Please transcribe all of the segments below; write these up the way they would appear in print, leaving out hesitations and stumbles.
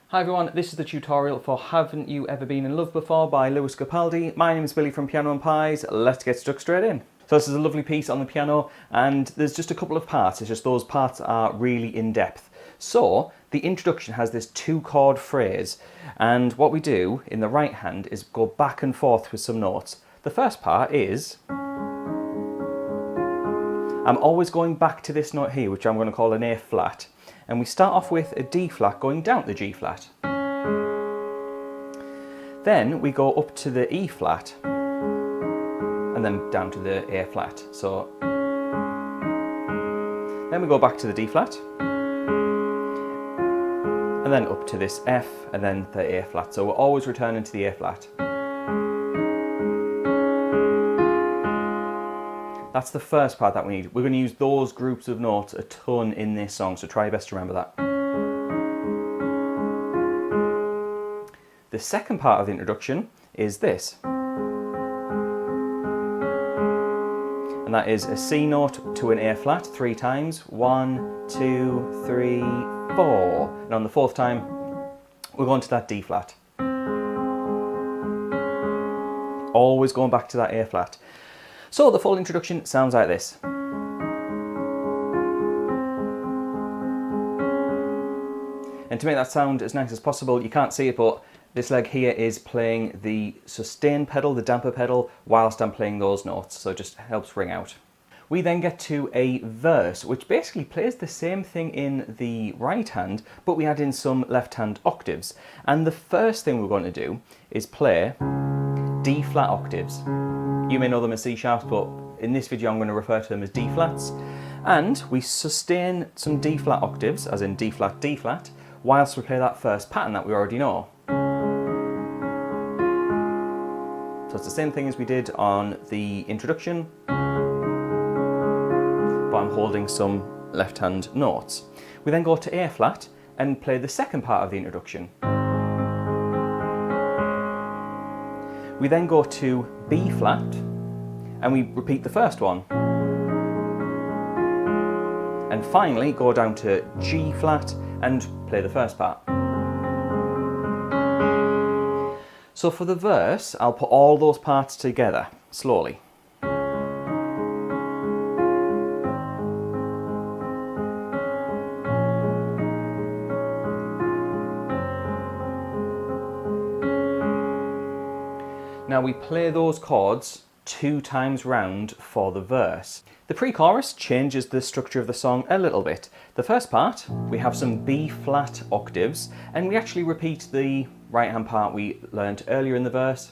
Hi everyone, this is the tutorial for Haven't You Ever Been in Love Before by Capaldi. My name is Billy from Piano and Pies. Let's get stuck straight in. So this is a lovely piece on the piano and there's just a couple of parts. It's just those parts are really in depth. So the introduction has this 2-chord phrase, and what we do in the right hand is go back and forth with some notes. The first part is, I'm always going back to this note here, which I'm going to call an A flat. And we start off with a D flat going down to the G flat. Then we go up to the E flat and then down to the A flat. So then we go back to the D flat and then up to this F and then the A flat. So we're always returning to the A flat. That's the first part that we need. We're going to use those groups of notes a ton in this song, so try your best to remember that. The second part of the introduction is this. And that is a C note to an A flat 3 times. 1, 2, 3, 4. And on the 4th time, we're going to that D flat. Always going back to that A flat. So the full introduction sounds like this. And to make that sound as nice as possible, you can't see it, but this leg here is playing the sustain pedal, the damper pedal, whilst I'm playing those notes, so it just helps ring out. We then get to a verse, which basically plays the same thing in the right hand, but we add in some left hand octaves. And the first thing we're going to do is play D flat octaves. You may know them as C sharps, but in this video I'm going to refer to them as D flats. And we sustain some D flat octaves, as in D flat, whilst we play that first pattern that we already know. So it's the same thing as we did on the introduction, but I'm holding some left hand notes. We then go to A flat and play the second part of the introduction. We then go to B flat and we repeat the first one. And finally go down to G flat and play the first part. So for the verse, I'll put all those parts together, slowly. Now we play those chords 2 times round for the verse. The pre-chorus changes the structure of the song a little bit. The first part, we have some B flat octaves, and we actually repeat the right hand part we learnt earlier in the verse.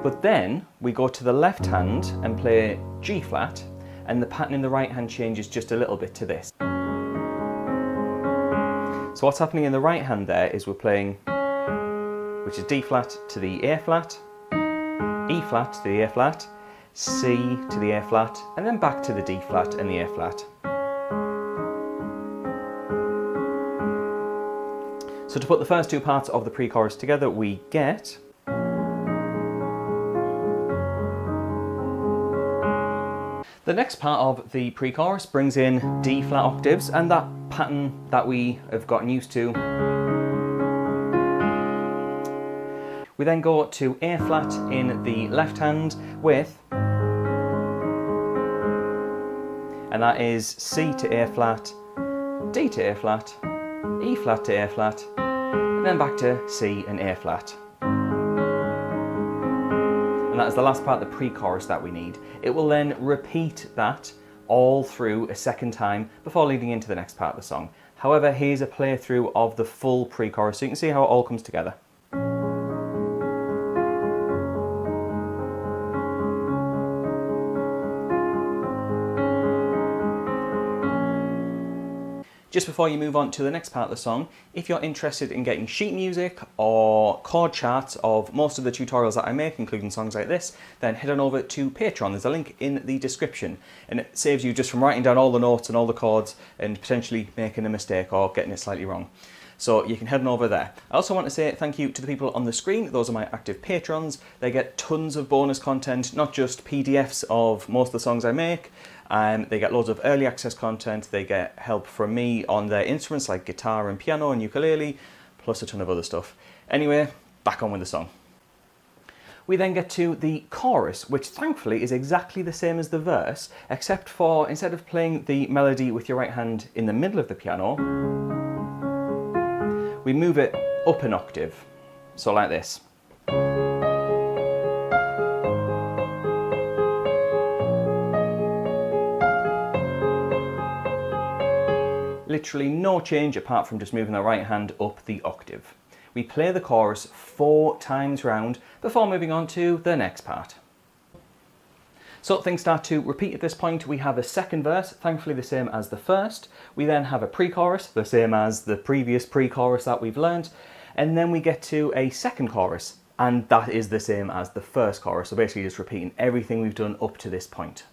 But then we go to the left hand and play G flat, and the pattern in the right hand changes just a little bit to this. So what's happening in the right hand there is we're playing, which is D flat to the A flat, E flat to the A flat, C to the A flat, and then back to the D flat and the A flat. So to put the first 2 parts of the pre-chorus together, we get the next part of the pre-chorus brings in D flat octaves and that pattern that we have gotten used to. We then go to A flat in the left hand with, and that is C to A flat, D to A flat, E flat to A flat, and then back to C and A flat. And that is the last part of the pre-chorus that we need. It will then repeat that all through a second time before leading into the next part of the song. However, here's a playthrough of the full pre-chorus so you can see how it all comes together. Just before you move on to the next part of the song, if you're interested in getting sheet music or chord charts of most of the tutorials that I make, including songs like this, then head on over to Patreon. There's a link in the description, and it saves you just from writing down all the notes and all the chords and potentially making a mistake or getting it slightly wrong. So you can head on over there. I also want to say thank you to the people on the screen. Those are my active patrons. They get tons of bonus content, not just PDFs of most of the songs I make. They get loads of early access content. They get help from me on their instruments like guitar and piano and ukulele, plus a ton of other stuff. Anyway, back on with the song. We then get to the chorus, which thankfully is exactly the same as the verse, except for instead of playing the melody with your right hand in the middle of the piano, we move it up an octave. So like this. Literally no change apart from just moving the right hand up the octave. We play the chorus 4 times round before moving on to the next part. So things start to repeat at this point. We have a second verse, thankfully the same as the first. We then have a pre-chorus, the same as the previous pre-chorus that we've learned. And then we get to a second chorus, and that is the same as the first chorus. So basically just repeating everything we've done up to this point.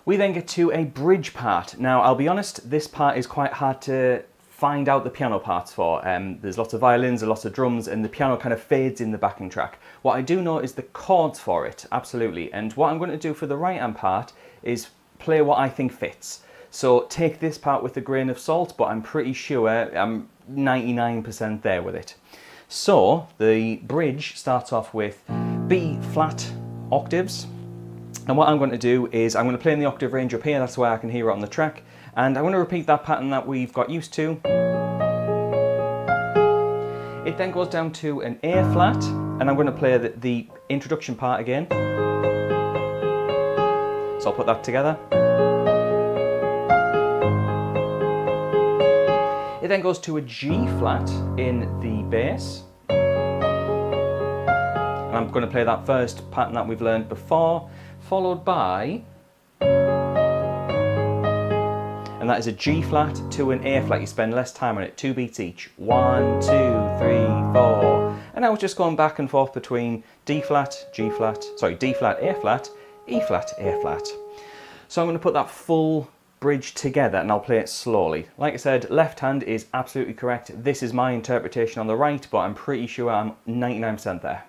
We then get to a bridge part. Now, I'll be honest, this part is quite hard to find out the piano parts for. There's lots of violins and lots of drums, and the piano kind of fades in the backing track. What I do know is the chords for it, absolutely. And what I'm going to do for the right hand part is play what I think fits. So take this part with a grain of salt, but I'm pretty sure I'm 99% there with it. So the bridge starts off with B flat octaves. And what I'm going to do is I'm going to play in the octave range up here, that's why I can hear it on the track. And I'm going to repeat that pattern that we've got used to. It then goes down to an A flat, and I'm going to play the introduction part again. So I'll put that together. It then goes to a G flat in the bass. And I'm going to play that first pattern that we've learned before, followed by, and that is a G flat to an A flat. You spend less time on it, 2 beats each. 1, 2, 3, 4. And now it's just going back and forth between D flat, G flat, sorry, D flat, A flat, E flat, A flat. So I'm going to put that full bridge together and I'll play it slowly. Like I said, left hand is absolutely correct. This is my interpretation on the right, but I'm pretty sure I'm 99% there.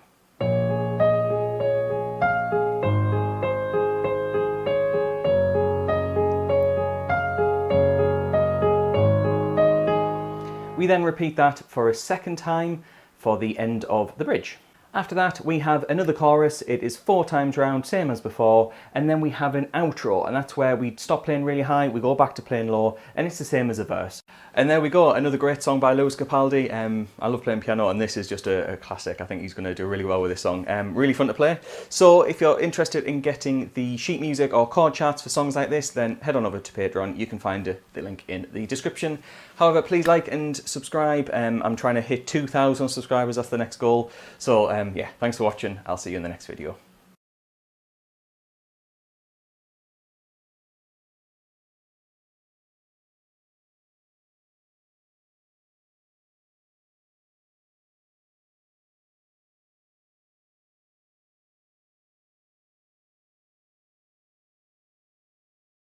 We then repeat that for a second time for the end of the bridge. After that, we have another chorus. It is 4 times round, same as before, and then we have an outro, and that's where we stop playing really high, we go back to playing low, and it's the same as a verse. And there we go, another great song by Capaldi. I love playing piano, and this is just a classic. I think he's going to do really well with this song. Really fun to play. So if you're interested in getting the sheet music or chord charts for songs like this, then head on over to Patreon. You can find the link in the description. However, please like and subscribe. I'm trying to hit 2,000 subscribers, that's the next goal. So yeah, thanks for watching. I'll see you in the next video.